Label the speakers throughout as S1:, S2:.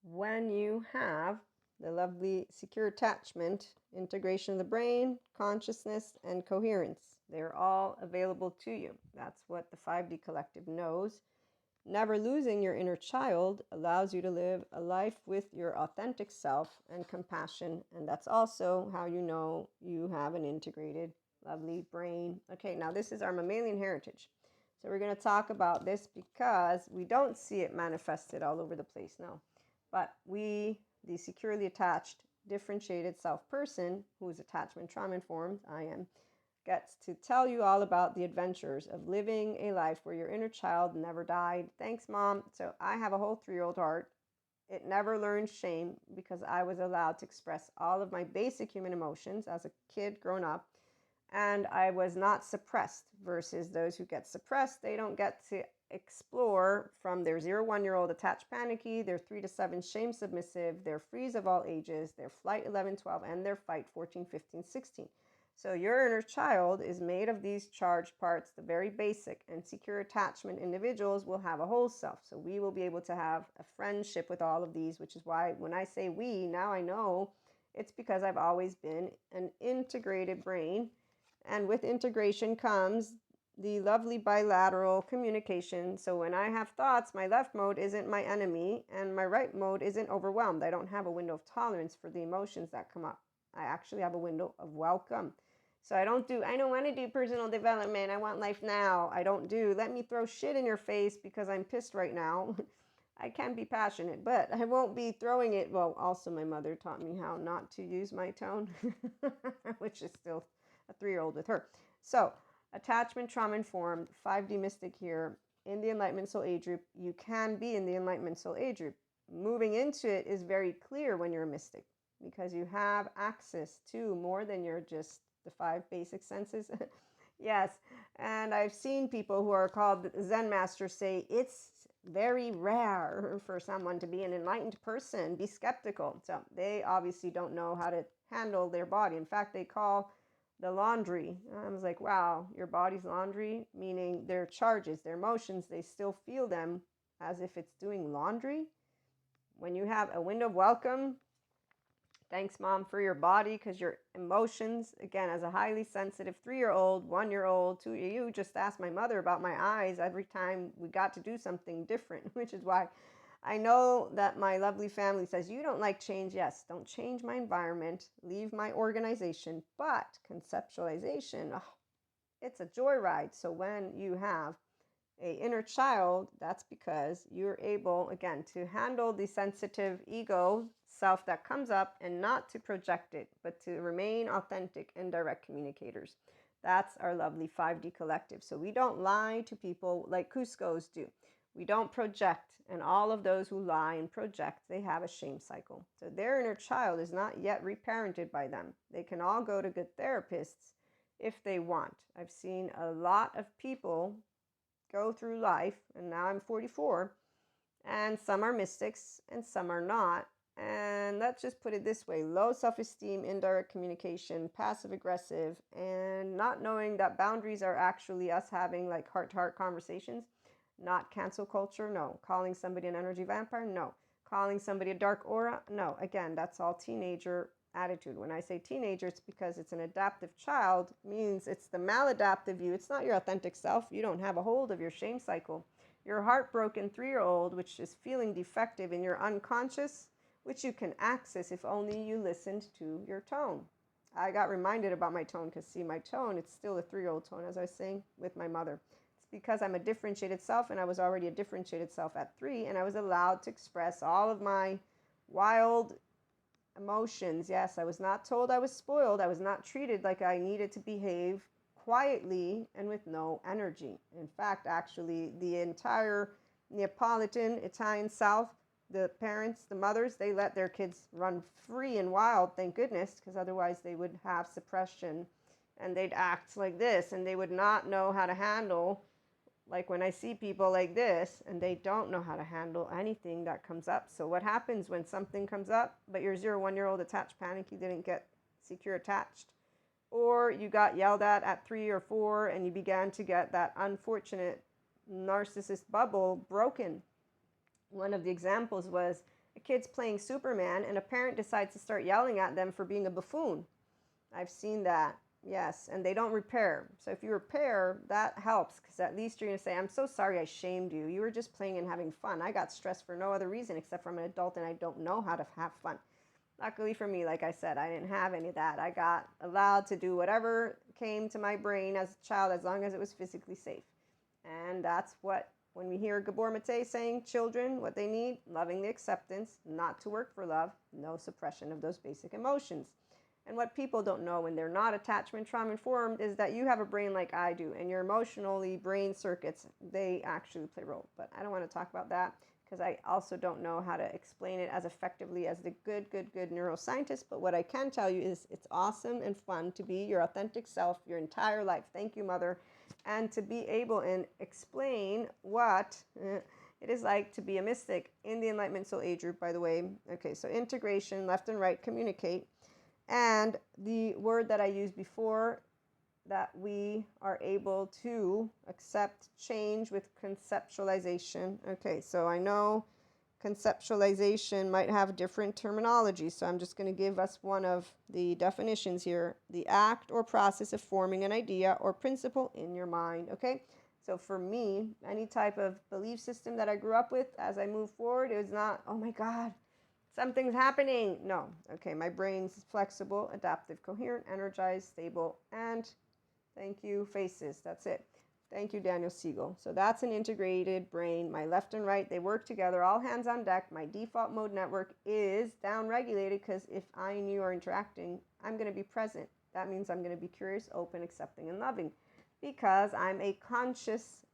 S1: when you have the lovely secure attachment, integration of the brain, consciousness, and coherence. They're all available to you. That's what the 5D collective knows. Never losing your inner child allows you to live a life with your authentic self and compassion. And that's also how you know you have an integrated, lovely brain. Okay, now this is our mammalian heritage. So we're going to talk about this because we don't see it manifested all over the place now. But we, the securely attached, differentiated self person who is attachment trauma informed, I am, gets to tell you all about the adventures of living a life where your inner child never died. Thanks, Mom. So I have a whole 3-year-old heart. It never learned shame because I was allowed to express all of my basic human emotions as a kid growing up. And I was not suppressed versus those who get suppressed. They don't get to explore from their 0-1-year-old attached panicky, their 3 to 7 shame submissive, their freeze of all ages, their flight 11, 12, and their fight 14, 15, 16. So your inner child is made of these charged parts, the very basic, and secure attachment individuals will have a whole self. So we will be able to have a friendship with all of these, which is why when I say we, now I know it's because I've always been an integrated brain. And with integration comes the lovely bilateral communication. So when I have thoughts, my left mode isn't my enemy and my right mode isn't overwhelmed. I don't have a window of tolerance for the emotions that come up. I actually have a window of welcome. So I don't want to do personal development. I want life now. I don't do, let me throw shit in your face because I'm pissed right now. I can be passionate, but I won't be throwing it. Well, also my mother taught me how not to use my tone, which is still a 3-year-old with her. So attachment trauma informed, 5D mystic here in the enlightenment soul age group. You can be in the enlightenment soul age group. Moving into it is very clear when you're a mystic because you have access to more than your just the 5 basic senses. Yes, and I've seen people who are called Zen masters say it's very rare for someone to be an enlightened person. Be skeptical. So they obviously don't know how to handle their body. In fact, they call the laundry. I was like, wow, your body's laundry, meaning their charges, their emotions, they still feel them as if it's doing laundry. When you have a window of welcome, thanks, Mom, for your body, because your emotions, again, as a highly sensitive 3-year-old, 1-year-old, 2, you just asked my mother about my eyes every time we got to do something different, which is why I know that my lovely family says, you don't like change. Yes, don't change my environment, leave my organization, but conceptualization, oh, it's a joyride. So when you have a inner child, that's because you're able, again, to handle the sensitive ego self that comes up and not to project it, but to remain authentic and direct communicators. That's our lovely 5D collective. So we don't lie to people like Cusco's do. We don't project, and all of those who lie and project, they have a shame cycle. So their inner child is not yet reparented by them. They can all go to good therapists if they want. I've seen a lot of people go through life, and now I'm 44, and some are mystics and some are not. And let's just put it this way: low self-esteem, indirect communication, passive aggressive, and not knowing that boundaries are actually us having like heart-to-heart conversations. Not cancel culture, no. Calling somebody an energy vampire, no. Calling somebody a dark aura, no. Again, that's all teenager attitude. When I say teenager, it's because it's an adaptive child, means it's the maladaptive you. It's not your authentic self. You don't have a hold of your shame cycle. Your heartbroken 3-year-old, which is feeling defective in your unconscious, which you can access if only you listened to your tone. I got reminded about my tone because, see, my tone, it's still a 3-year-old tone, as I was saying with my mother. It's because I'm a differentiated self, and I was already a differentiated self at 3, and I was allowed to express all of my wild emotions. Yes, I was not told I was spoiled. I was not treated like I needed to behave quietly and with no energy. In fact, actually, the entire Neapolitan Italian South, the parents, the mothers, they let their kids run free and wild, thank goodness, because otherwise they would have suppression and they'd act like this and they would not know how to handle, like when I see people like this and they don't know how to handle anything that comes up. So what happens when something comes up, but your 0-1-year-old attached panic, you didn't get secure attached, or you got yelled at 3 or 4 and you began to get that unfortunate narcissist bubble broken. One of the examples was A kid's playing Superman and a parent decides to start yelling at them for being a buffoon. I've seen that. Yes, and they don't repair. So if you repair, that helps, because at least you're going to say, I'm so sorry I shamed you. You were just playing and having fun. I got stressed for no other reason except for I'm an adult and I don't know how to have fun. Luckily for me, like I said, I didn't have any of that. I got allowed to do whatever came to my brain as a child as long as it was physically safe. And that's what, when we hear Gabor Mate saying children, what they need, loving the acceptance, not to work for love, no suppression of those basic emotions. And what people don't know when they're not attachment trauma informed is that you have a brain like I do, and your emotionally brain circuits, they actually play a role. But I don't want to talk about that because I also don't know how to explain it as effectively as the good neuroscientist. But what I can tell you is it's awesome and fun to be your authentic self your entire life. Thank you, Mother. And to be able and explain what it is like to be a mystic in the Enlightenment Soul Age group, by the way. Okay, so integration, left and right, communicate. And the word that I used before, that we are able to accept change with conceptualization. Okay, so I know conceptualization might have different terminology, so I'm just going to give us one of the definitions here. The act or process of forming an idea or principle in your mind. Okay, so for me, any type of belief system that I grew up with as I move forward, it was not, oh my God, something's happening. No. Okay, my brain's flexible, adaptive, coherent, energized, stable, and thank you, faces. That's it. Thank you, Daniel Siegel. So that's an integrated brain. My left and right, they work together, all hands on deck. My default mode network is down-regulated because if I and you are interacting, I'm going to be present. That means I'm going to be curious, open, accepting, and loving because I'm a conscious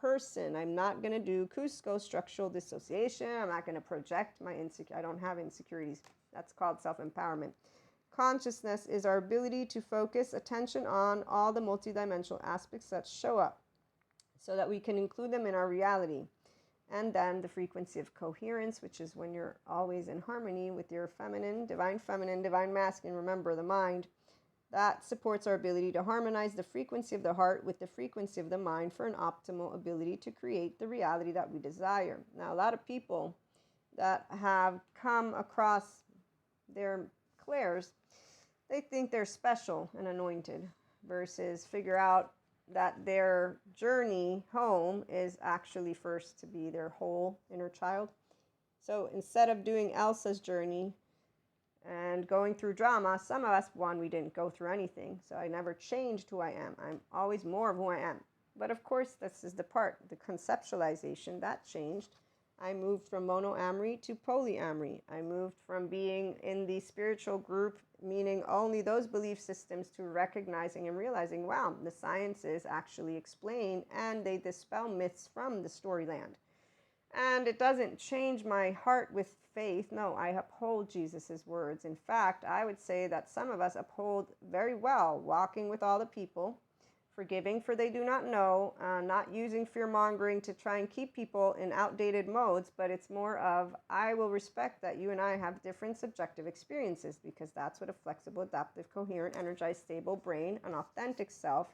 S1: person. I'm not going to do Cusco structural dissociation. I'm not going to project my insecurity. I don't have insecurities. That's called self-empowerment. Consciousness is our ability to focus attention on all the multidimensional aspects that show up so that we can include them in our reality. And then the frequency of coherence, which is when you're always in harmony with your feminine, divine masculine, remember the mind. That supports our ability to harmonize the frequency of the heart with the frequency of the mind for an optimal ability to create the reality that we desire. Now, a lot of people that have come across their clairs, they think they're special and anointed versus figure out that their journey home is actually first to be their whole inner child. So instead of doing Elsa's journey and going through drama, some of us, one, we didn't go through anything. So I never changed who I am. I'm always more of who I am. But of course, this is the part, the conceptualization, that changed. I moved from monoamory to polyamory. I moved from being in the spiritual group, meaning only those belief systems, to recognizing and realizing, wow, the sciences actually explain and they dispel myths from the storyland. And it doesn't change my heart with faith. No, I uphold Jesus's words. In fact, I would say that some of us uphold very well walking with all the people, forgiving for they do not know, not using fear-mongering to try and keep people in outdated modes, but it's more of, I will respect that you and I have different subjective experiences because that's what a flexible, adaptive, coherent, energized, stable brain, an authentic self,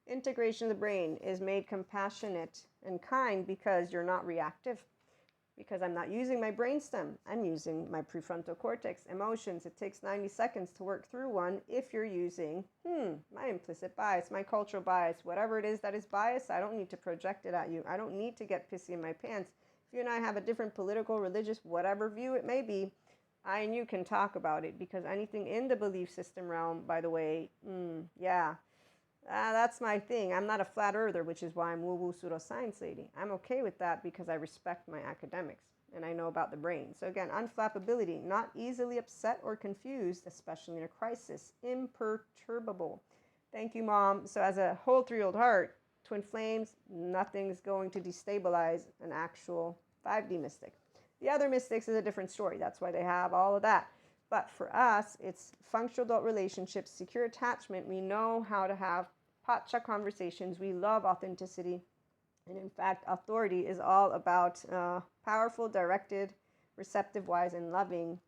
S1: integration of the brain is made compassionate and kind because you're not reactive. Because I'm not using my brainstem, I'm using my prefrontal cortex, emotions. It takes 90 seconds to work through one if you're using my implicit bias, my cultural bias, whatever it is that is bias. I don't need to project it at you. I don't need to get pissy in my pants. If you and I have a different political, religious, whatever view it may be, I and you can talk about it, because anything in the belief system realm, by the way, that's my thing. I'm not a flat earther, which is why I'm woo-woo pseudoscience lady. I'm okay with that because I respect my academics and I know about the brain. So again, unflappability, not easily upset or confused, especially in a crisis. Imperturbable. Thank you, Mom. So as a whole 3-year-old heart, twin flames, nothing's going to destabilize an actual 5D mystic. The other mystics is a different story. That's why they have all of that. But for us, it's functional adult relationships, secure attachment. We know how to have potcha conversations. We love authenticity. And in fact, authority is all about powerful, directed, receptive, wise, and loving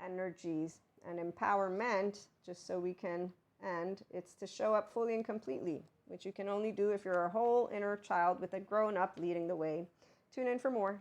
S1: energies. And empowerment, just so we can end, it's to show up fully and completely, which you can only do if you're a whole inner child with a grown-up leading the way. Tune in for more.